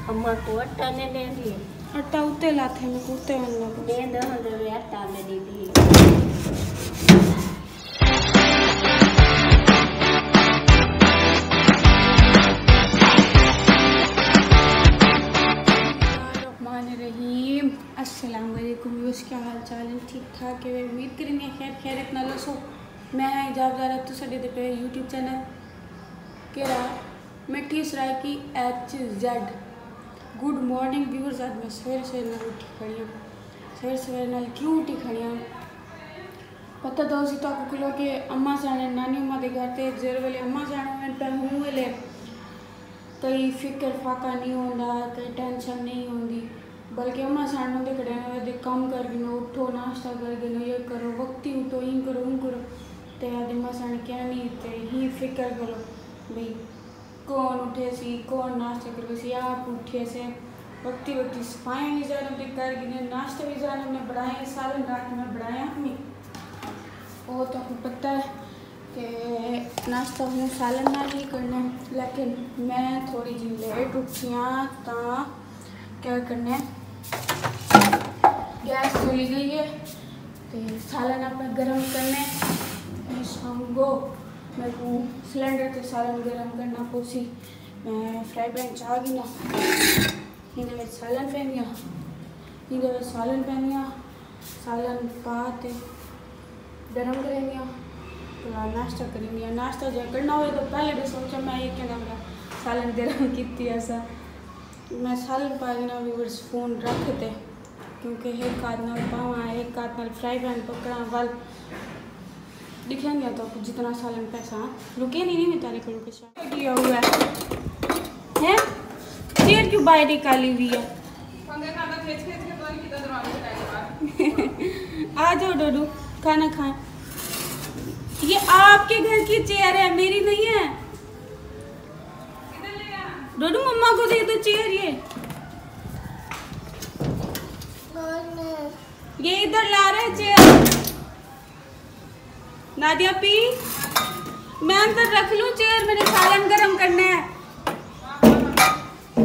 अम्मा को आटा ने दे दी। आटा उते लाथे में कुते बनना दे दे आटा ने दे दी। रहीम अस्सलाम वालेकुम। क्या हाल चाल है? ठीक ठाक है। उम्मीद करेंगे खैर खैरियत नाल सो। मैं है इजाज़ तो साडे पे यूट्यूब चैनल केड़ा मिठी Saraiki HZ। Good morning viewers. आज मैं सवेरे सवेरे नाल उठी खड़ी हूँ। सवेरे सवेरे नाल क्यों उठी खड़ी हूँ पता तो उसी तो किलो के अम्मा जाने नानी अम्मा के घर ते जेर वेले अम्मा जाने पे हूँ वेले कई फिक्र फाका नहीं होता, कई टेंशन नहीं होती, बल्कि अम्मा सानू दे खड़े दे काम कर गिनो, उठो नाश्ता कर गिनो, ये करो वक्ती उठो, इन करो ते आदि अम्मा साने क्या नहीं ते ही फिक्र करो भाई कौन उठे सी, कौन नाश्ता करे सी, आप उठे से वक्ती सफाइयाँ भी जाने अपने कर गिने, नाश्ता भी जाने अपने बढ़ाए, सालन रात में बढ़ाया हमें वो तो पता है कि नाश्ता हूँ सालन ना ही करना, लेकिन मैं थोड़ी जी लेट उठी हाँ तो क्या करना गैस चली गई है तो सालन अपना गर्म करने शाम को मेरे को सिलेंडर से सालन गर्म करना पोसी। मैं फ्राई पैन चाह गई ना इधर सालन पैनिया इधर सालन पैनिया सालन पाते गर्म करेंगे तो नाश्ता करेंगे। नाश्ता जो करना हो तो पहले भी सोचा मैं ये कहना मेरा सालन गर्म की ऐसा मैं सालन पाना व्यूअर्स फ़ोन रखते क्योंकि एक हाथ नाल पावा एक हाथ नाल फ्राई पैन पकड़ा वाल दिखेंगे तो जितना सालन पैसा रुके नहीं तारे को रुके किया हुआ है चेयर क्यों बाहर निकाली हुई है। आ जाओ डोडू खाना खाएं। ये आपके घर की चेयर है मेरी नहीं है। डोडू मम्मा को दे दो चेयर ये इधर ला रहे चेयर। नादिया पी मैं अंदर रख लूं चेयर मैंने सालन गरम करना है।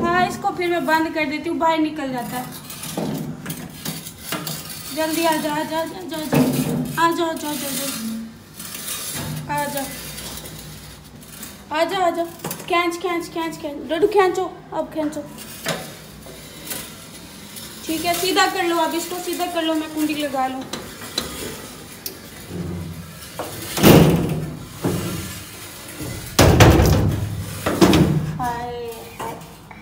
हाँ इसको फिर मैं बंद कर देती हूँ बाहर निकल जाता है। जल्दी आ जा आ जा आ जा आ जा आ जा आ जा आ जा आ जा खींच खींच खींच खींच डोडू खींचो अब खींचो ठीक है सीधा कर लो अब इसको सीधा कर लो मैं कुंडी लगा लूँ। हाय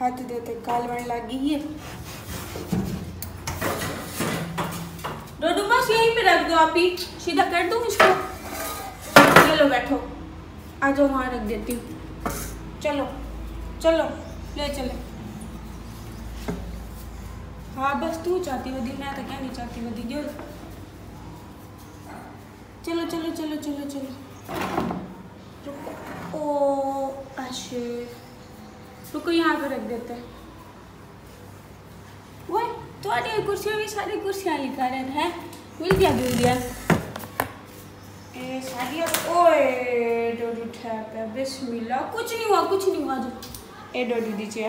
हाथ देते काल बन लगी है। डोडू बस यहीं पे रख दो आप ही सीधा कर दूँ इसको। चलो बैठो आ जाओ वहाँ रख देती हूँ। चलो चलो ले चले। हाँ बस तू चाहती वधी मैं तो क्या नहीं चाहती वधी जो चलो चलो चलो चलो चलो रुको ओ अच्छे रुको यहाँ पे रख देते हैं। वो तो कुर्सियाँ भी सारी कुर्सियाँ लिखा रहे हैं मिल गया दूर दिया सारिया ओए डोडू ठहर पे बिस्मिल्लाह कुछ नहीं हुआ जो ए डोडू दीजिए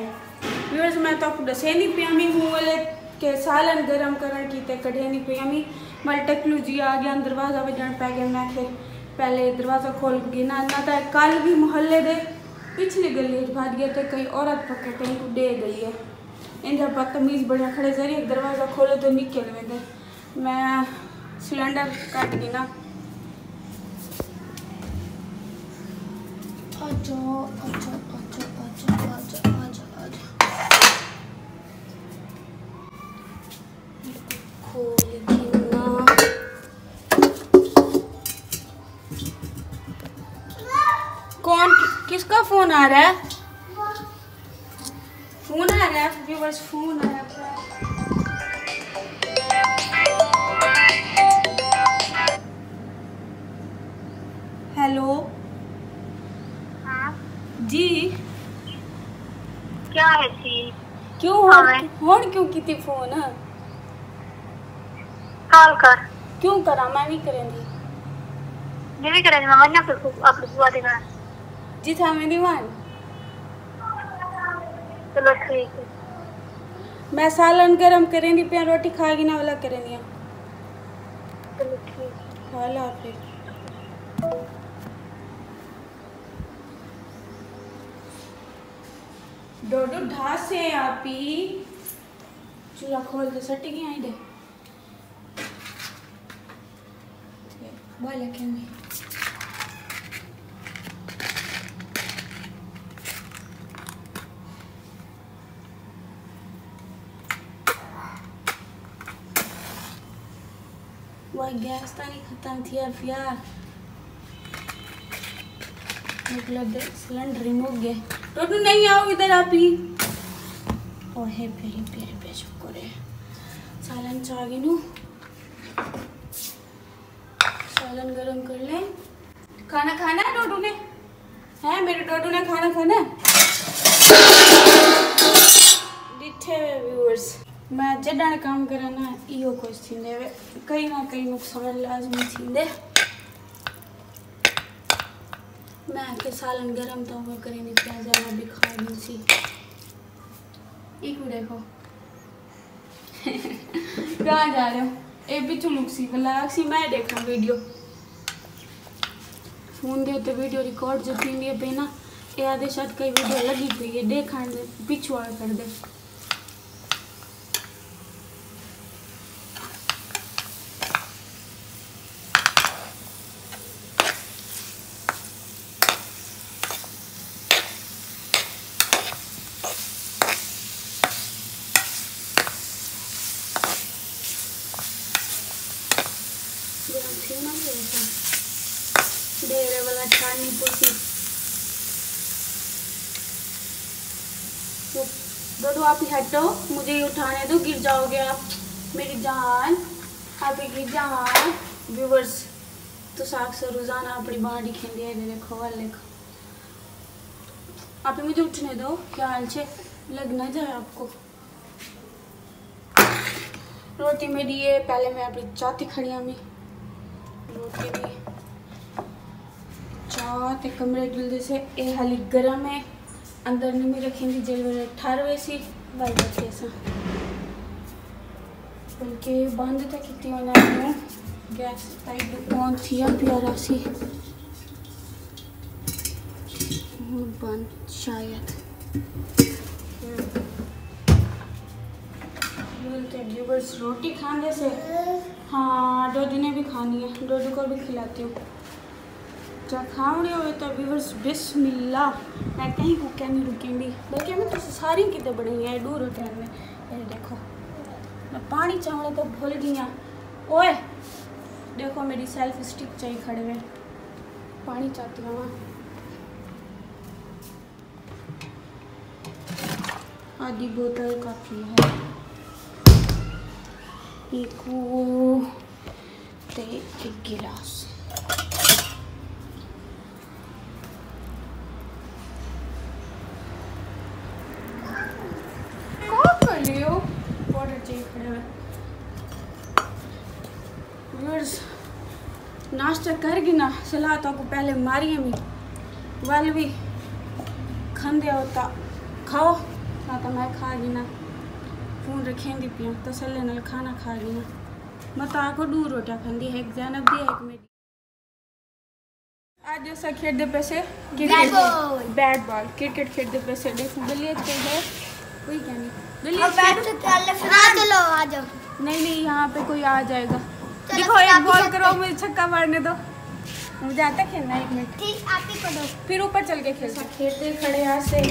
व्यूअर्स मैं तो आपको दसे नहीं पियामी हूँ वाले के सालन गरम करने की ते कढ़े नहीं पियामी मल टकलू जी आ गया दरवाज़ा बजन पै गया मैं फिर पहले दरवाज़ा खोल के ना तो कल भी मोहल्ले दे पिछली गली भाग गया तो कई औरत पकड़ कहीं को दे गई है इन जब बदतमीज़ बढ़िया खड़े जरिए दरवाज़ा खोलो तो निकल में दे मैं सिलेंडर कट गई ना आजा आजा आजा आजा आजा आजा आजा खोल ना कौन किसका फोन आ रहा है? फोन आ रहा है व्यूअर्स फोन आ रहा है। हेलो जी क्या है जी क्यों होन क्यों की थी फोन कॉल कर क्यों करा मैं नहीं करेंगी मैं भी करेंगी मैं वरना फिर आप बुआ देगा जी था मैं दीवान चलो ठीक है। मैं सालन गरम करेंदी पे रोटी खाएगी ना वाला करेंदी चलो ठीक है। वाला फिर डोडो ढास से आप ही चूल्हा खोल दे सटी की आई दे बोले क्या नहीं वह गैस तो नहीं खत्म थी अब यार मतलब सिलेंडर रिमूव गए टोटू नहीं आओ इधर आप ही ओहे पेरी पेरी पे चुप करे सालन चागी नू सालन गरम कर ले खाना खाना है डोडू ने है मेरे डोडू ने खाना खाना डिठे व्यूअर्स मैं जॾहिं काम करा ना इहो कुछ थींदे कहीं ना कहीं नुकसान लाज़मी थींदे मैं के सालन गरम तो हुआ करेंगे प्याज वाला भी खा दी सी एक देखो कहाँ जा रहे हो ए भी चुलुक सी ब्लैक सी मैं देखा वीडियो फोन दे तो वीडियो रिकॉर्ड जो थी पे ना ये आधे शायद कई वीडियो लगी हुई है देखा पिछुआ कर दे डेरे वाला छानी पुसी डोडू आप ही हटो मुझे ये उठाने दो गिर जाओगे आप मेरी जान आप ही जान व्यूअर्स तो साख से रोजाना अपनी बाड़ी खेंदी है देखो वाले देखो आप ही मुझे उठने दो क्या हाल छे लग ना जाए आपको रोटी मेरी ये पहले मैं अपनी चाती खड़ी हमी रोटी भी चात कमरे जल्दी से ए हाली गरम है अंदर नहीं रखेंगी जल ठारवे सी वाल बच्चे सा बल्कि बंद तक कितनी होना है गैस टाइप ऑन थी प्यारा सी बंद शायद व्यूअर्स रोटी खाने से हाँ डोडू ने भी खानी है डोडू को भी खिलाती हूँ जब खावड़े हो तो व्यूअर्स बिस्मिल्लाह मैं कहीं को क्या नहीं रुकेंगी बल्कि मैं तो सारी कितने बड़ी है दूर होते हैं ये देखो मैं पानी चावल तो भूल गई हाँ ओए देखो मेरी सेल्फ स्टिक चाहिए खड़े हुए पानी चाहती हूँ आधी बोतल काफ़ी है एक गिलास नाश्ता करगी ना सलाह तो को पहले मारी हमी वाल भी खंदे होता खाओ ना तो मैं खागी ना फोन रखेंगी पिया तसल्ले नाल खाना खागी ना मत आको दूर रोटियां खंदी है एक जैनब दी एक मेरी आज जैसा खेलते पैसे बैट बॉल क्रिकेट खेलते पैसे देखो गलियत के है कोई क्या नहीं चलो आ जाओ नहीं यहाँ पे कोई आ जाएगा देखो एक बॉल करो मुझे छक्का मारने दो मुझे आता खेलना 1 मिनट ठीक आप ही को दो फिर ऊपर चल के खेलते खेलते खड़े यहाँ से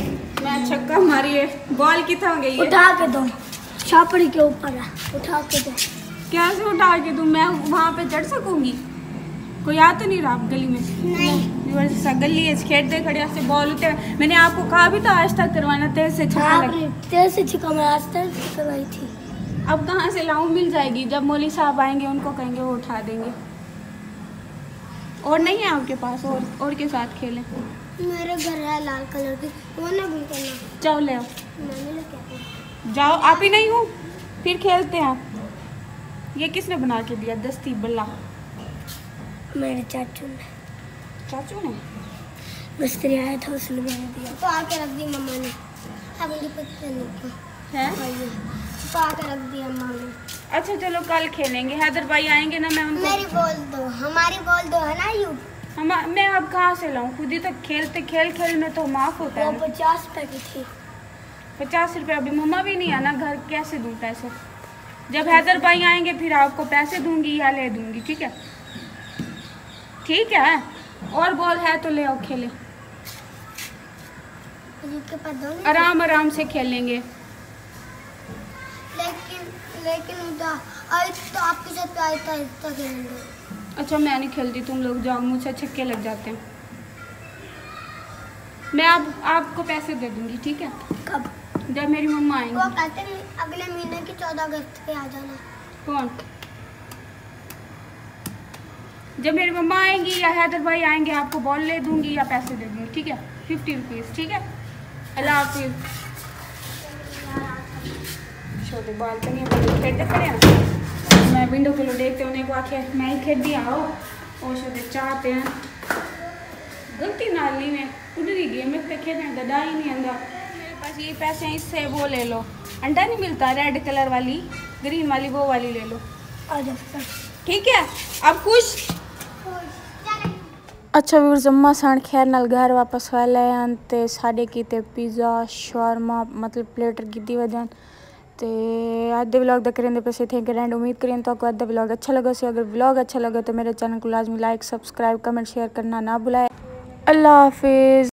मैं छक्का मारी है बॉल कितना गई है उठा के दो छापड़ी के ऊपर उठा के दो कैसे उठा के दूँ मैं वहाँ पे चढ़ सकूंगी कोई आ तो नहीं रहा आप गली में नहीं गली है खेलते खड़े से बॉल उठे मैंने आपको कहा भी था आज तक करवाना तेज से छक्का मैं आज तक करवाई थी अब कहाँ से लाऊं मिल जाएगी जब मौली साहब आएंगे उनको कहेंगे वो उठा देंगे और नहीं है आपके पास और के साथ खेलें मेरे घर है लाल कलर की वो ना भी करना जाओ ले आओ मैंने लेके जाओ आप ही नहीं हो फिर खेलते हैं ये किसने बना के दिया दस्ती बल्ला मेरे चाचू ने चाचू ने मिस्त्री आया था उसने मैंने दिया तो आके रख दी मम्मा ने अब मुझे पता नहीं क्या है। ये छुपा के रख दिया अम्मा ने। अच्छा चलो कल खेलेंगे, हैदर भाई आएंगे ना, मैं उनको मेरी बॉल दो, हमारी बॉल दो है ना यू। मैं अब कहाँ से लाऊं, खुद ही तो खेलते खेल में तो माफ होता वो है। 50 रुपए की थी। 50 रुपये, अभी मम्मा भी नहीं आना घर, कैसे दूं पैसे? जब हैदर भाई आएंगे फिर आपको पैसे दूंगी या ले दूंगी, ठीक है? ठीक है, और बॉल है तो ले आओ खेले, के पास दो नहीं। आराम से खेलेंगे। लेकिन उधर आई तो आपके साथ आहिस्ता आहिस्ता खेलेंगे। अच्छा मैं नहीं खेलती, तुम लोग जाओ, मुझसे छक्के लग जाते हैं। मैं अब आपको पैसे दे दूंगी, ठीक है? कब? जब मेरी मम्मा वो आएंगी। कहते हैं अगले महीने की 14 अगस्त पे आ जाना। कौन? जब मेरी मम्मा आएंगी या हैदर भाई आएंगे आपको बॉल ले दूंगी या पैसे दे दूंगी, ठीक है? 50 रुपीज़, ठीक है? अल्लाह हाफिज़। छोटे बाल तो नहीं खेलते पड़े हैं, मैं विंडो के लो देखते उन्हें को आखे मैं ही खेल दिया आओ और छोटे चाहते हैं गलती नाली में उधर ही गेम में खेलने ददा ही नहीं अंदर। मेरे पास ये पैसे हैं, इससे वो ले लो, अंडा नहीं मिलता रेड कलर वाली, ग्रीन वाली, वो वाली ले लो, आ जाओ। ठीक है? अब खुश? अच्छा व्यूअर्स, अम्मा सान खैर नाल घर वापस वाले हैं ते साढ़े कीते पिज़्ज़ा शवारमा मतलब प्लेटर की वजह ते अज दे व्लॉग दा करेंदे पैसे थे कि रैंड उम्मीद करें तो आपको अज दा व्लॉग अच्छा लगा से। अगर व्लॉग अच्छा लगा तो मेरे चैनल को लाजमी लाइक सब्सक्राइब कमेंट शेयर करना ना भुलाए। अल्लाह हाफिज़।